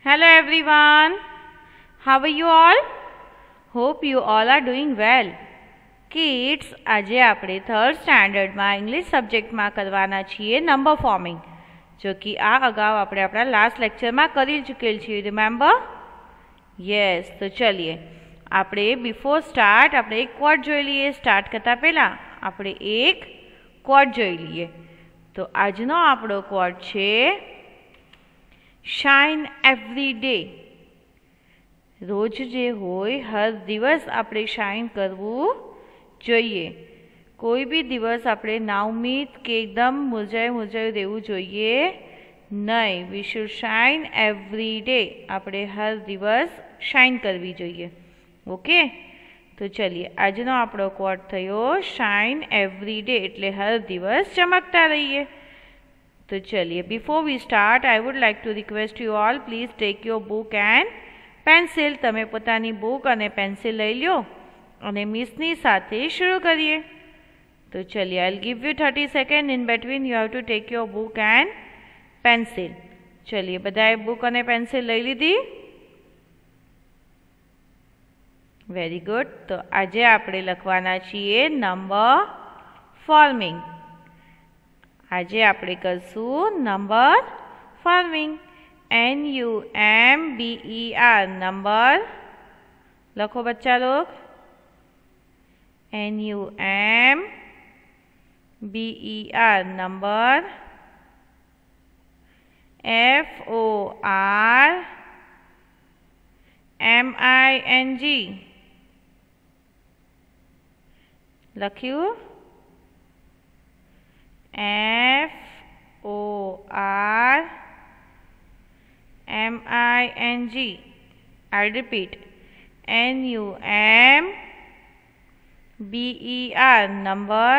Hello everyone. How are you all? Hope you all are doing well. Kids, આજે આપણે third સ્ટાન્ડર્ડમાં English સબ્જેક્ટમાં કરવાના છીએ number forming, જો કે આ અગાઉ આપણે આપણા લાસ્ટ લેક્ચરમાં કરી ચૂકેલ છીએ. રિમેમ્બર? યસ. તો ચલીએ આપણે બિફોર સ્ટાર્ટ આપણે એક કોડ જોઈ લઈએ. સ્ટાર્ટ કરતાં પહેલાં આપણે એક કોડ જોઈ લઈએ. તો આજનો આપણો કોડ છે શાઇન એવરી ડે. રોજ જે હોય હર દિવસ આપણે શાઇન કરવું જોઈએ. કોઈ બી દિવસ આપણે નાઉમીદ કે એકદમ મુરઝાયું રહેવું જોઈએ નહીં. We should shine every day. આપણે હર દિવસ શાઇન કરવી જોઈએ. ઓકે, તો ચલીએ આજનો આપણો કોડ થયો શાઇન એવરી ડે, એટલે હર દિવસ ચમકતા રહીએ. તો ચલીએ before we start I would like to request you all, please take your book and pencil. તમે પોતાની બુક અને પેન્સિલ લઈ લો અને મિસની સાથે શરૂ કરીએ. તો ચલીએ I give you 30 second. In between you have to take your book and pencil. ચલીએ બધાએ બુક અને પેન્સિલ લઈ લીધી? Very good. તો આજે આપણે લખવાના છીએ નંબર ફોર્મિંગ. આજે આપણે કરશું નંબર ફોર્મિંગ. NUMBER નંબર લખો બચ્ચા લોગ. NUMBER number. FORMING લખ્યું? FORMING. I'll repeat. NUMBER number.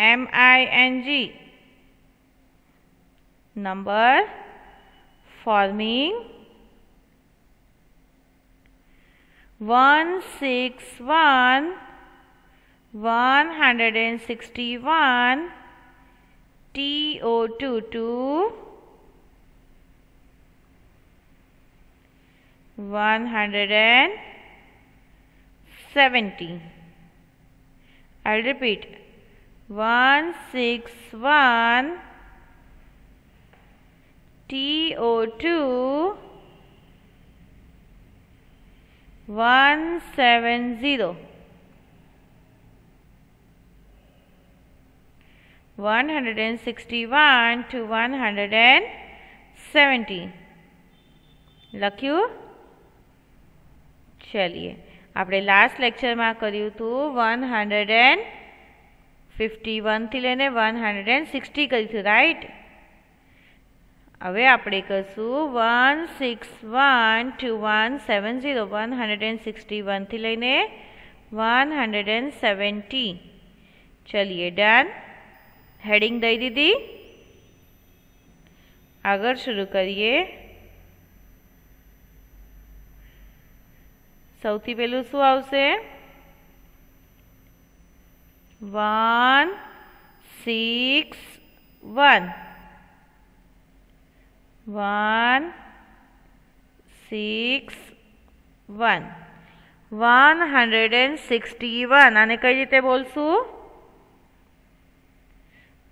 FORMING number. Forming 161 161 TO22 170. I'll repeat. 161 TO2 170. 161 to 170 લખ્યું? ચલીએ આપણે લાસ્ટ લેક્ચરમાં કર્યું હતું 151 થી લઈને 160 કર્યું હતું, રાઈટ? હવે આપણે કરશું 161 to 170. 161 થી લઈને 170. ચલીએ ડન. હેડિંગ દઈ દીધી. આગળ શરૂ કરીએ. સૌથી પહેલું શું આવશે? 161 161 161. આને કઈ રીતે બોલશું?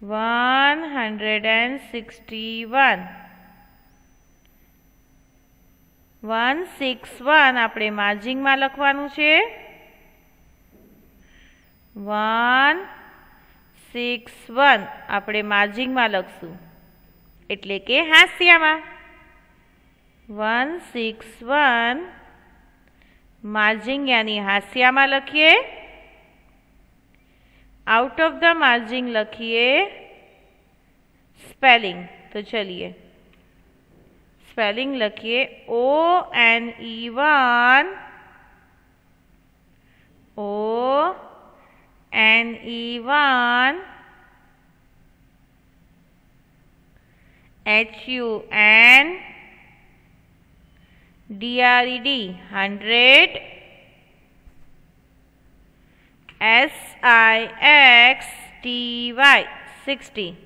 161 161 આપણે માર્જિંગમાં લખવાનું છે. 161 આપણે માર્જિંગમાં લખશું, એટલે કે હાસ્યામાં. 161 માર્જિંગ યાની હાસ્યામાં લખીએ. આઉટ ઓફ ધ માર્જિંગ લખીએ સ્પેલિંગ. તો ચલીએ સ્પેલિંગ લખીએ. ONE1 ONE1 HUNDRED 100 SIXTY 60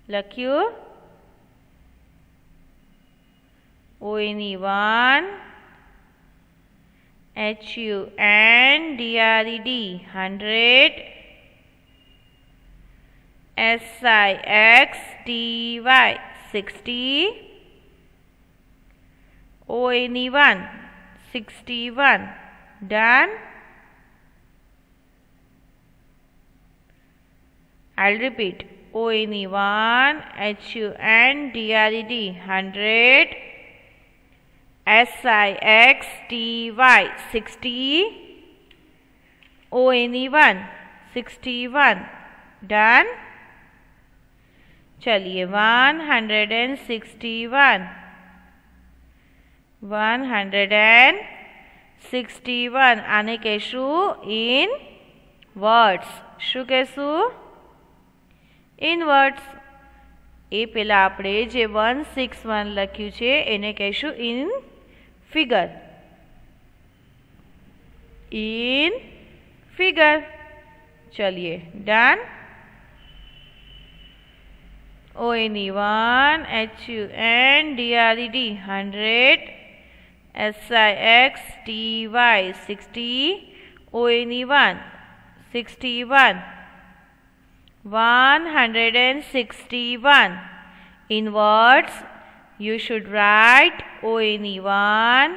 લખ્યું. ONE 1 HUNDRED 100 SIXTY 60 ONE 1 61 done. I'll repeat. ONE 1 HUNDRED 100 SIXTY 60 ONE 1 61 done. चलिए 161 161 આને કહેશું ઇન વર્ડ્સ. શું કહેશું? In words. એ પહેલાં આપણે જે 161 લખ્યું છે એને કહેશું ઇન ફિગર. In figure. ચલિए done. ONE 1 HUNDRED 100 SIXTY 60 ONE 1 61 161. In words, you should write ONE 1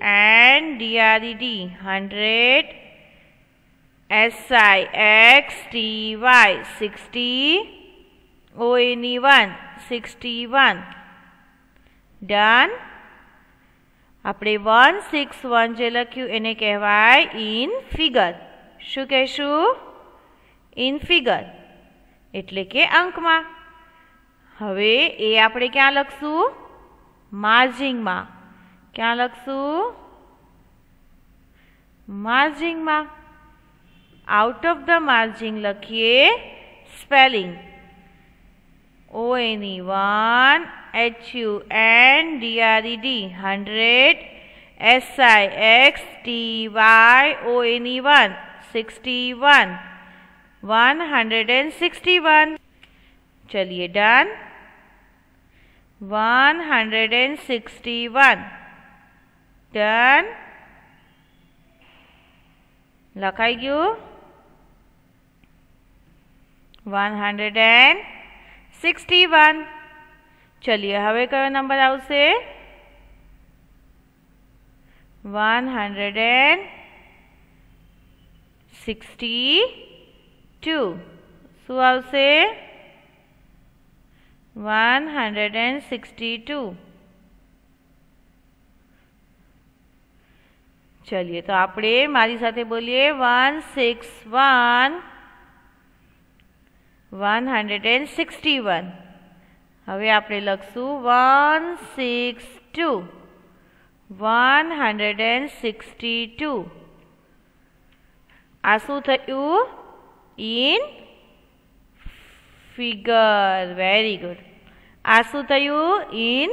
HUNDRED 100 SIXTY 60 ONE 1 61 done. આપણે 161 જે લખ્યું એને કહેવાય ઇન ફિગર. શું કહેશું? ઇન ફિગર એટલે કે અંકમાં. હવે એ આપણે ક્યાં લખશું? માર્જિંગમાં. ક્યાં લખશું? માર્જિંગમાં. આઉટ ઓફ ધ માર્જિંગ લખીએ spelling. ONE 1 HUNDRED 100 SIXTY ONE 1 61 161. चलिए डन. 161 डन. લખાઈ ગયું. 161. चलिए હવે કયો નંબર આવશે? 162. શું આવશે? 162. चलिए तो આપણે મારી સાથે બોલીએ 161 161. હવે આપણે લખશું 162 162. આ શું થયું? In figure. Very good. આ શું થયું? In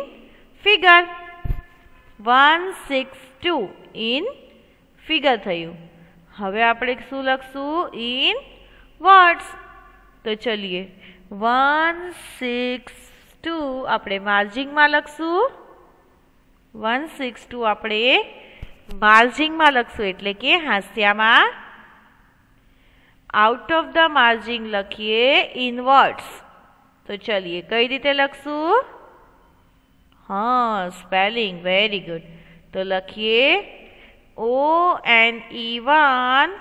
figure. 162 ઇન ફિગર થયું. હવે આપણે શું લખશું? In words. તો ચલીએ 162 આપણે માર્જિંગમાં લખશું. 162 આપણે માર્જિંગમાં લખશું એટલે કે હાંસિયામાં. આઉટ ઓફ ધ માર્જિંગ લખીએ ઇન વર્ડ્સ. તો ચલીએ કઈ રીતે લખશું? હા, સ્પેલિંગ. Very good. તો લખીએ ONE 1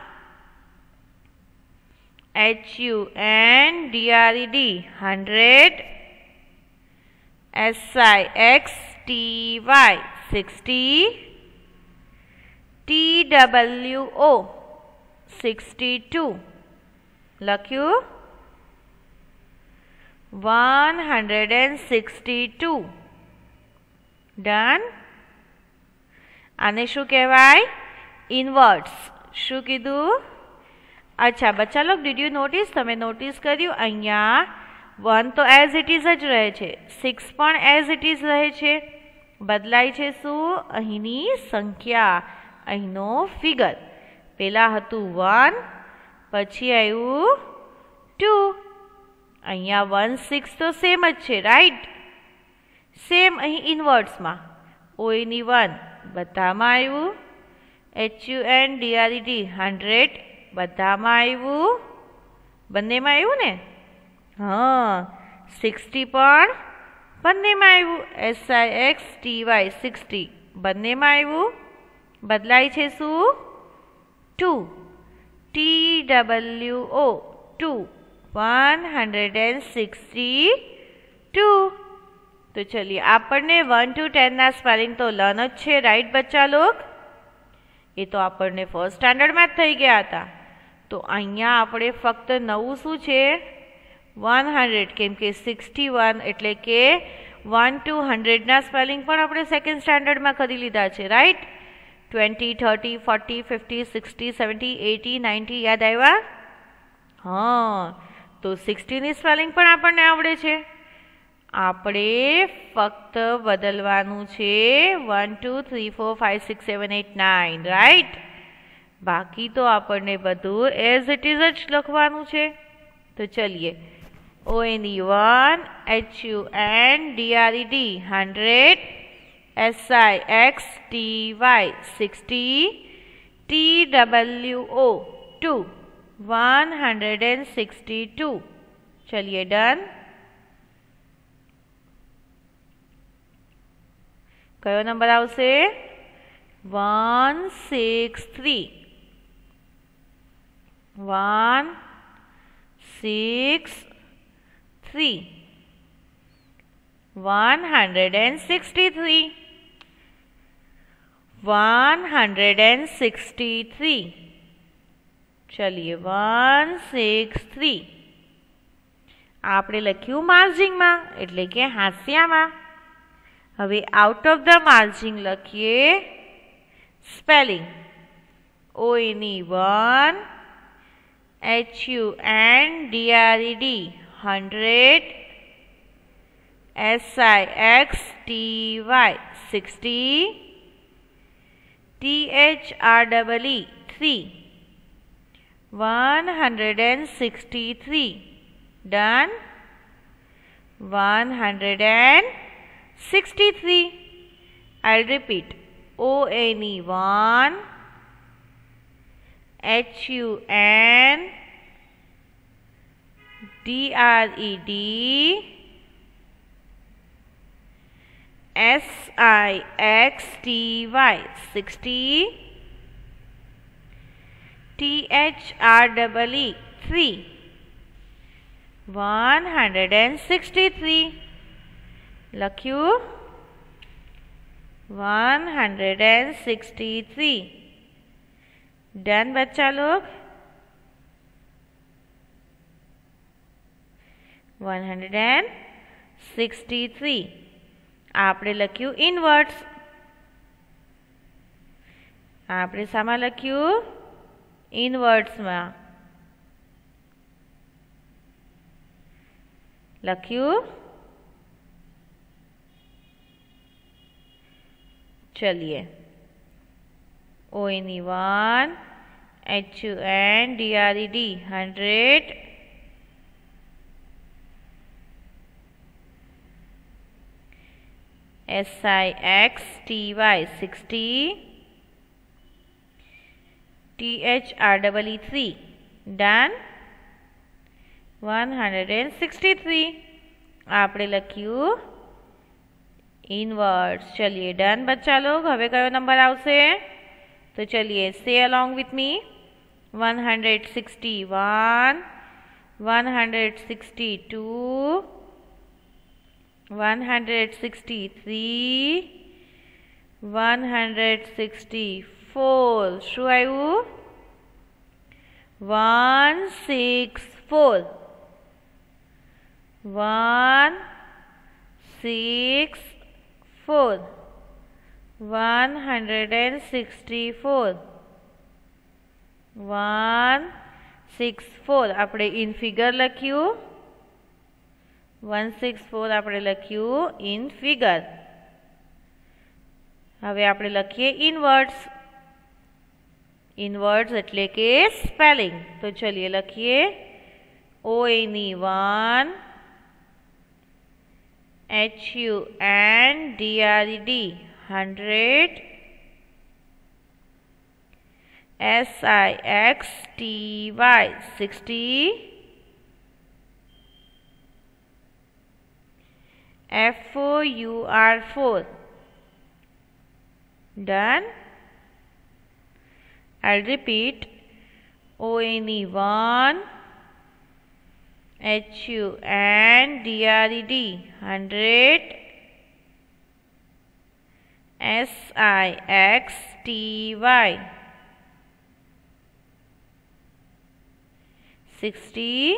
HUNDRED 100 SIXTY 60 TWO 62. લખ્યું. 162 ડન. આને શું કહેવાય? ઇનવર્ડ્સ. શું કીધું? અચ્છા બચ્ચા લોગ, ડીડ યુ નોટિસ? તમે નોટિસ કર્યું અહીંયા 1 તો એઝ ઇટ ઇઝ જ રહે છે, 6 પણ એઝ ઇટ ઇઝ રહે છે. બદલાય છે શું? અહીંની સંખ્યા. અહીંનો ફિગર. પહેલાં હતું 1, પછી આવ્યું 2. અહીંયા 1 6 તો સેમ જ છે, રાઈટ? સેમ અહીં ઇન્વર્ટ્સમાં ONE 1 બધામાં આવ્યું, HUNDRED 100 બધામાં આવ્યું, બંનેમાં આવ્યું ને? હા, 60 પણ બંનેમાં આવ્યું, SIXTY 60 બંનેમાં આવ્યું. બદલાય છે શું? 2, TWO 2 162. તો ચલિए આપણને 1 to 10 ના સ્પેલિંગ તો લર્ન જ છે, રાઈટ બચ્ચા લોગ? એ તો આપણને ફર્સ્ટ સ્ટાન્ડર્ડમાં જ થઈ ગયા હતા. તો અહીંયા આપણે ફક્ત નવું શું છે? 100, કેમ કે 61 એટલે કે 1 to 100 ના સ્પેલિંગ પણ આપણે સેકન્ડ સ્ટાન્ડર્ડમાં કરી લીધા છે, રાઈટ? 20, 30, 40, 50, 60, 70, 80, 90 યાદ આવ્યા? હા, તો 60 ની સ્પેલિંગ પણ આપણને આવડે છે. આપણે ફક્ત બદલવાનું છે 1 2 3 4 5 6 7 8 9, રાઈટ? બાકી તો આપણને બધું એઝ ઇટ ઇઝ જ લખવાનું છે. તો ચલીએ, ONE 1 HUNDRED 100, SIXTY 60, TWO 2 162. चलिए डन. कयो नंबर आवशे? 163. 163 163 163. चलिए 163 આપણે લખ્યું માર્જિંગમાં એટલે કે હાંસિયામાં. હવે આઉટ ઓફ ધ માર્જિંગ લખીએ spelling. ONE 1 HUNDRED 100, SIXTY 60, THREE 3 163. Done. 163. I'll repeat. ONE 1 HUNDRED SIXTY 60, THREE 3 163. લખ્યું 163. डन बच्चा लोग. 163 આપણે લખ્યું ઇનવર્ટ્સ. આપણે શામાં લખ્યું? ઇનવર્ટ્સમાં લખ્યું. चलिए, ONE 1 HUNDRED 100, SIXTY 60, THREE 3. Done. 163 આપણે લખ્યું इनवर्ड्स. चलिए डन बच्चा लोग. हवे कयो नंबर आवशे? तो चलिए से अलोंग विथ मी. 161 162 163 164. શું આવ્યું? 164 164 164 164 આપણે ઇન ફિગર લખ્યું. 164 આપણે લખ્યું ઇન ફિગર. હવે આપણે લખીએ ઇનવર્ડ્સ. ઇનવર્ડ્સ એટલે કે સ્પેલિંગ. તો ચલિए લખીએ ONE1 HUNDRED 100 SIXTY 60 FOUR 4. Done. I'll repeat. ONE1 HUNDRED 100 SIXTY 60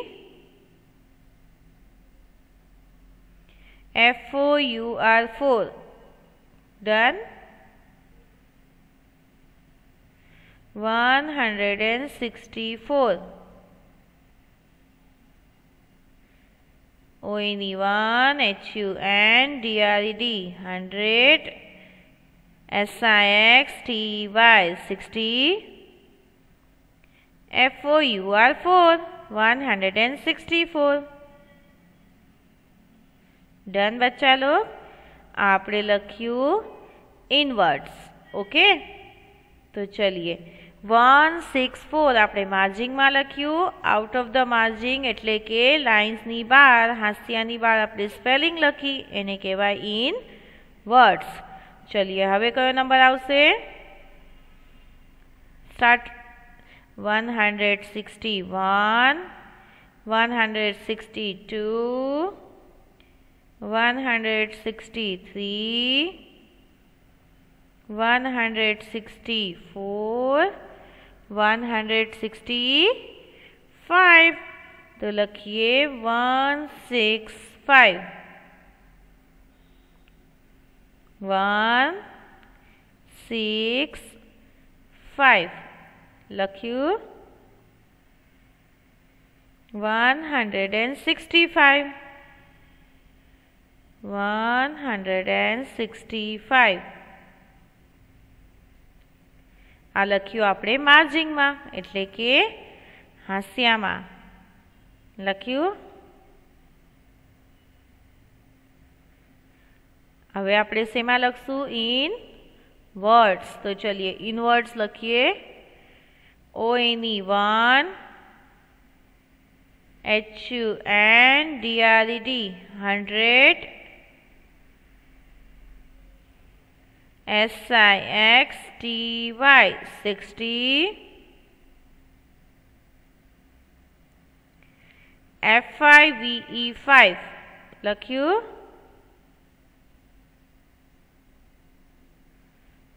FOUR 4. Done. 164. ONE1 HUNDRED 100 SIXTY 60 FOUR 4 164. Done બચ્ચા લોગ. આપણે લખ્યું ઇનવર્ડ્સ. ઓકે, તો ચલીએ 164 આપણે માર્જિંગમાં લખ્યું. આઉટ ઓફ ધ માર્જિંગ એટલે કે લાઇન્સની બહાર, હાંસિયાની બહાર આપણે સ્પેલિંગ લખી, એને કહેવાય ઇનવર્ડ્સ. ચલીએ હવે કયો નંબર આવશે? સ્ટાર્ટ. 161 162 163 164 165. તો લખીએ 165 165 લખ્યું. 165 165 આ લખ્યું આપણે માર્જિંગમાં એટલે કે હાંસિયામાં લખ્યું. હવે આપણે શેમાં લખશું? ઇનવર્ડ્સ. તો ચલીએ ઇનવર્ડ્સ લખીએ. ONE1 HUNDRED 100 SIXTY 60 FIVE 5 લખ્યું.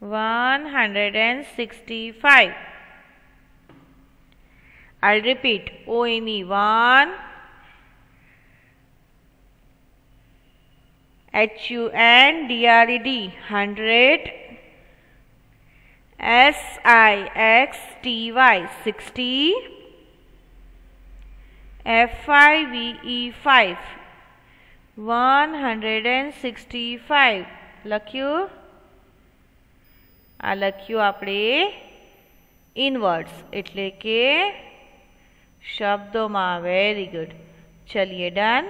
165. I'll repeat. ONE1 HUNDRED 100 SIXTY 60 FIVE 5 165 લખ્યું. આ લખ્યું આપણે ઇનવર્ડ્સ એટલે કે શબ્દોમાં. Very good. ચલીએ ડન.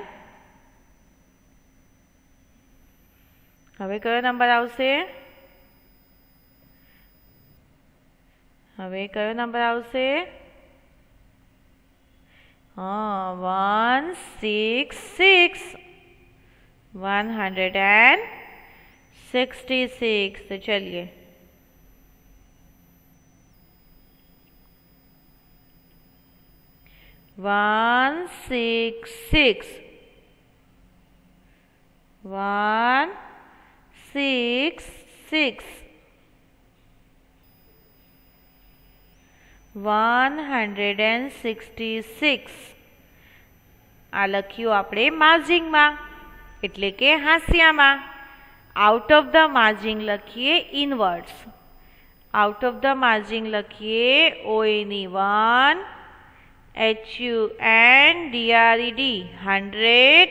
હવે કયો નંબર આવશે? હવે કયો નંબર આવશે? 166 166. तो चलिए 166 166 166 આ લખ્યું આપણે માર્જિંગમાં એટલે કે હાંસિયામાં. આઉટ ઓફ ધ માર્જિંગ લખીએ ઇનવર્ડ્સ. આઉટ ઓફ ધ માર્જિંગ લખીએ ONE1 HUNDRED 100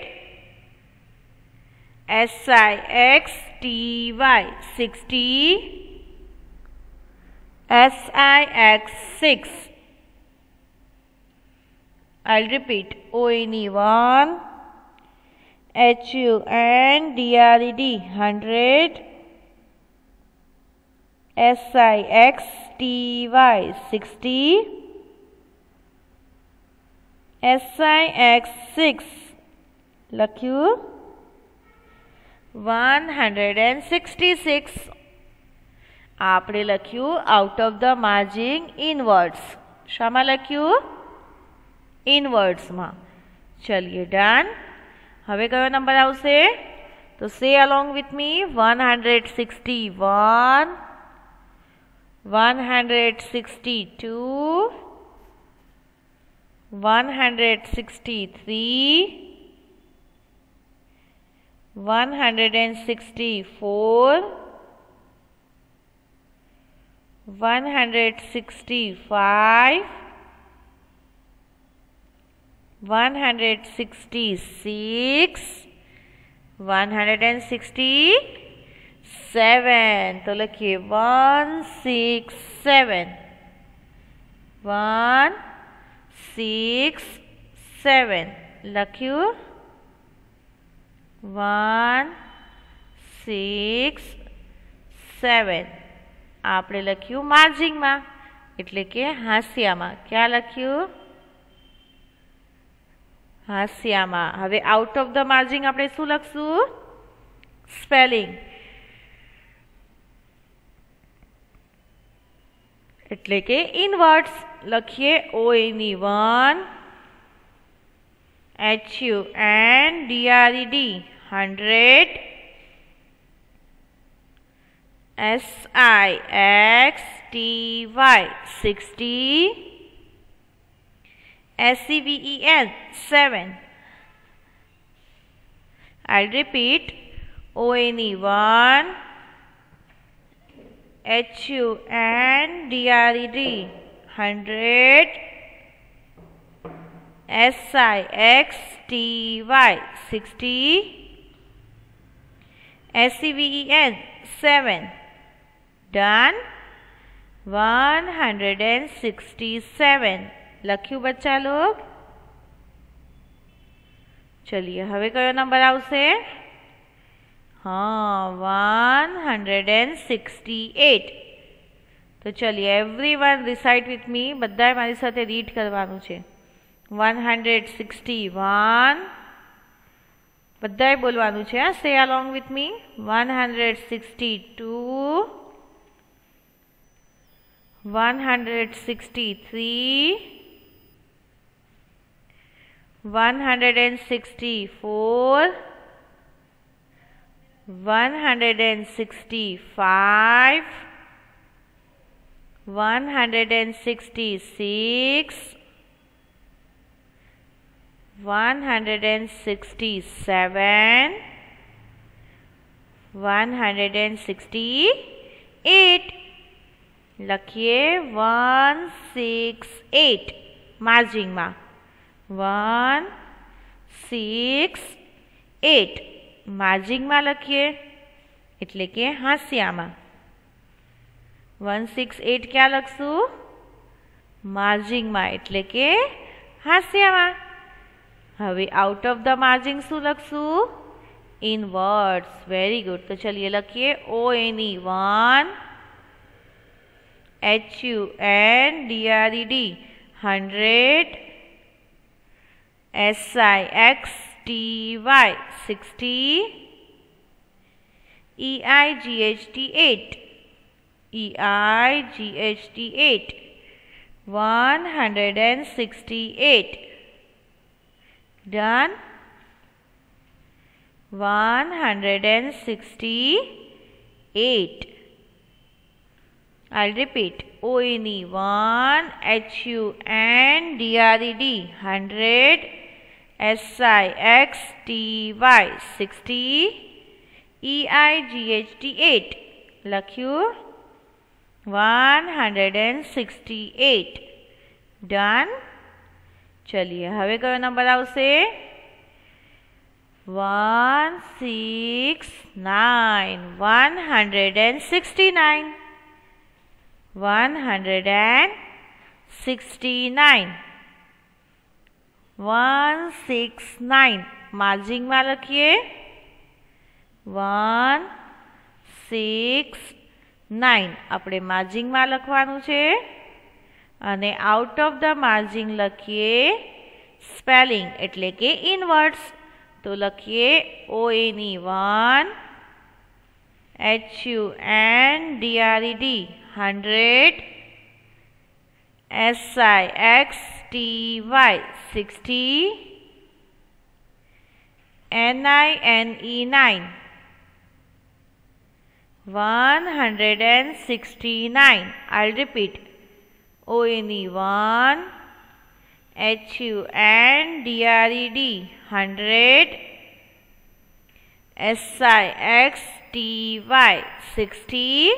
SIXTY 60 SIX6. I'll repeat. ONE 1, HUNDRED 100, SIXTY 60, SIX6 લખ્યું 166. આપણે લખ્યું આઉટ ઓફ ધ માર્જિન ઇનવર્ડ્સ. શામાં લખ્યું? ઇનવર્ડ્સમાં. ચલિए ડન. હવે કયો નંબર આવશે? તો સે અલોંગ વિથ મી. 161, 162, 163, 164, 165, 166, 167. તો લખીએ 167, 167 લખ્યું. 167 આપણે લખ્યું માર્જિંગમાં એટલે કે હાસ્યામાં. ક્યાં લખ્યું? હાસ્યામાં. હવે આઉટ ઓફ ધ માર્જિંગ આપણે શું લખશું? સ્પેલિંગ. એટલે કે ઇનવર્ડ્સ લખીએ. ONE 1, HUNDRED 100, SIXTY 60, SEVEN 7. I'll repeat. ONE 1, HUNDRED 100, SIXTY 60, SEVEN 7. Done. 167 લખ્યું બચ્ચા લોગ. ચલિए હવે કયો નંબર આવશે? हाँ 168. તો ચલિए એવરીવન રિસાઇટ વિથ મી. બધાએ મારી સાથે રીડ કરવાનું છે. 161 બધાએ બોલવાનું છે. સે અલોંગ વિથ મી. 162, 163, 164, 165, 166, 167, 168 લખીએ. 168 માર્જિંગમાં. 168 માર્જિંગમાં લખીએ એટલે કે હાસ્યામાં. 168 ક્યાં લખશું? માર્જિંગમાં એટલે કે હાસ્યામાં. હવે આઉટ ઓફ ધ માર્જિંગ શું લખશું? ઇનવર્ડ્સ. Very good. તો ચલિए લખીએ. ONE 1, HUNDRED 100, SIXTY 60, EIGHT 8, 168. Done. 168. I'll repeat. ONE 1, HUNDRED 100, SIXTY 60, EIGHT 8 લખ્યું. 168. Done. ચલિए હવે કયો નંબર આવશે? 169. 169 169 169 માર્જિંગમાં લખીએ 169 આપણે માર્જિંગમાં લખવાનું છે અને આઉટ ઓફ ધ માર્જિંગ લખીએ સ્પેલિંગ એટલે કે ઇનવર્ડ્સ તો લખીએ ONE 1 HUNDRED 100 SIXTY 60 NINE 169 I'll repeat ONE 1 HUNDRED 100 SIXTY 60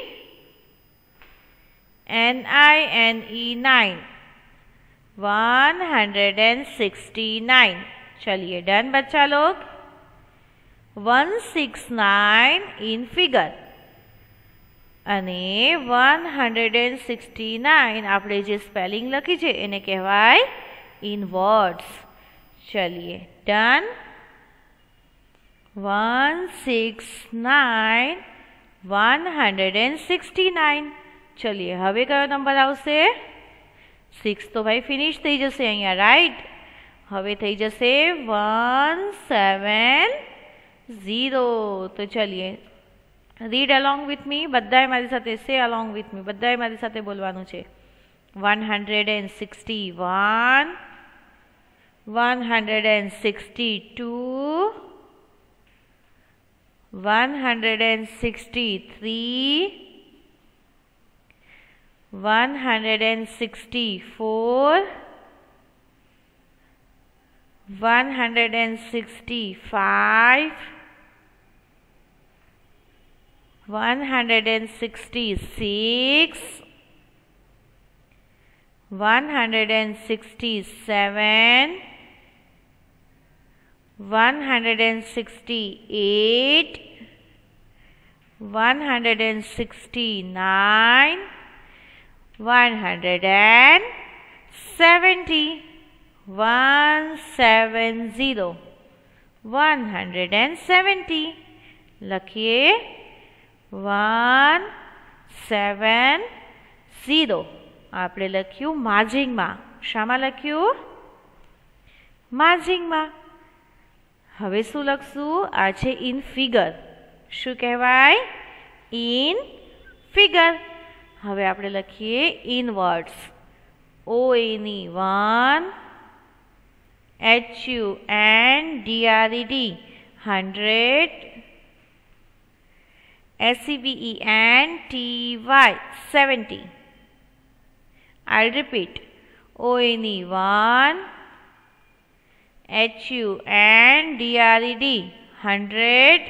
NINE 169 चलिए डन बच्चा लोग 169 इन फिगर અને 169 આપણે જે સ્પેલિંગ લખી છે એને કહેવાય ઇન વર્ડ્સ ચલિए ડન 169 169 चलिए હવે કયો નંબર આવશે 6 તો ભાઈ ફિનિશ થઈ જશે અહીંયા રાઈટ હવે થઈ જશે 170 તો ચલિए રીડ અલોંગ વિથ મી બધાએ મારી સાથે સે અલોંગ વિથ મી બધાએ મારી સાથે બોલવાનું છે 161 162 163 164 165 166 167 168 169 170 170 લખીએ 170 આપણે લખ્યું માર્જિંગમાં શામાં લખ્યું માર્જિંગમાં હવે શું લખશું આ છે ઇન ફિગર શું કહેવાય ઇન ફિગર હવે આપણે લખીએ in words ONE 1 HUNDRED 100 SEVENTY 70 I'll repeat ONE 1 HUNDRED 100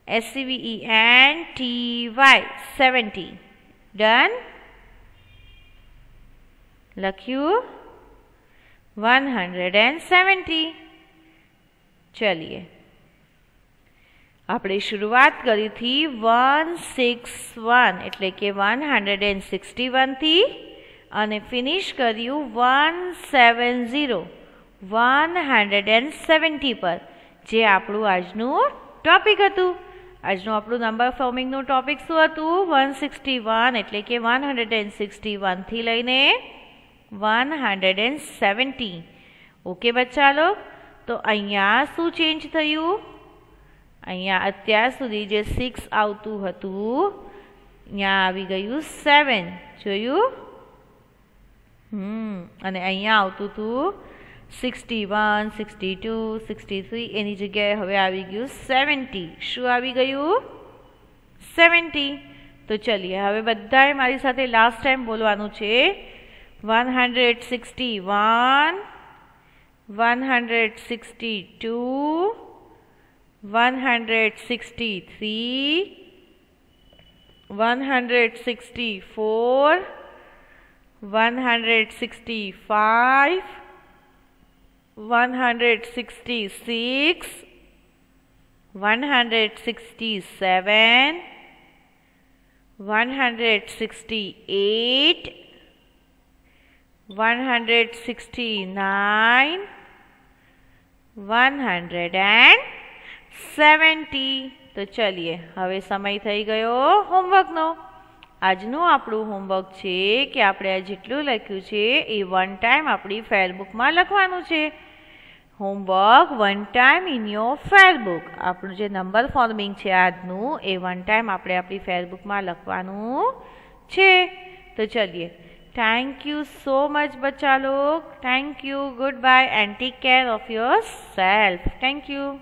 SEVENTY 70 done લખ્યું 170 ચલિए આપણે શરૂઆત કરી थी 161 એટલે કે 161 થી અને ફિનિશ કર્યું 170 170 પર જે આપણું આજનું ટોપિક હતું આજનું આપણું નંબર ફોર્મિંગનું ટોપિક શું હતું 161 એટલે કે 161 થી લઈને 170 ઓકે બચ્ચા લોગ તો અહીંયા શું ચેન્જ થયું અહીંયા અત્યાર સુધી જે 6 આવતું હતું અહીંયા આવી ગયું 7 જોયું અને અહીંયા આવતું હતું 61 62 63 એની જગ્યાએ હવે આવી ગયું 70 શું આવી ગયું 70 તો ચલીએ હવે બધાએ મારી સાથે લાસ્ટ ટાઈમ બોલવાનું છે 161 162 163 164 165 166 167 168, 169, 170। તો ચલીએ હવે સમય થઈ ગયો હોમવર્કનો। આજનું આપણું હોમવર્ક છે કે આપણે આ જેટલું લખ્યું છે એ 1 ટાઈમ આપણી ફેરબુકમાં લખવાનું છે। Homework 1 time in your fair book. આપણું જે નંબર ફોર્મિંગ છે આજનું એ 1 ટાઈમ આપણે આપણી ફેરબુકમાં લખવાનું છે। તો ચલીએ, થેન્ક યુ સો મચ બચ્ચા log. Thank you, good bye and take care of your self. Thank you.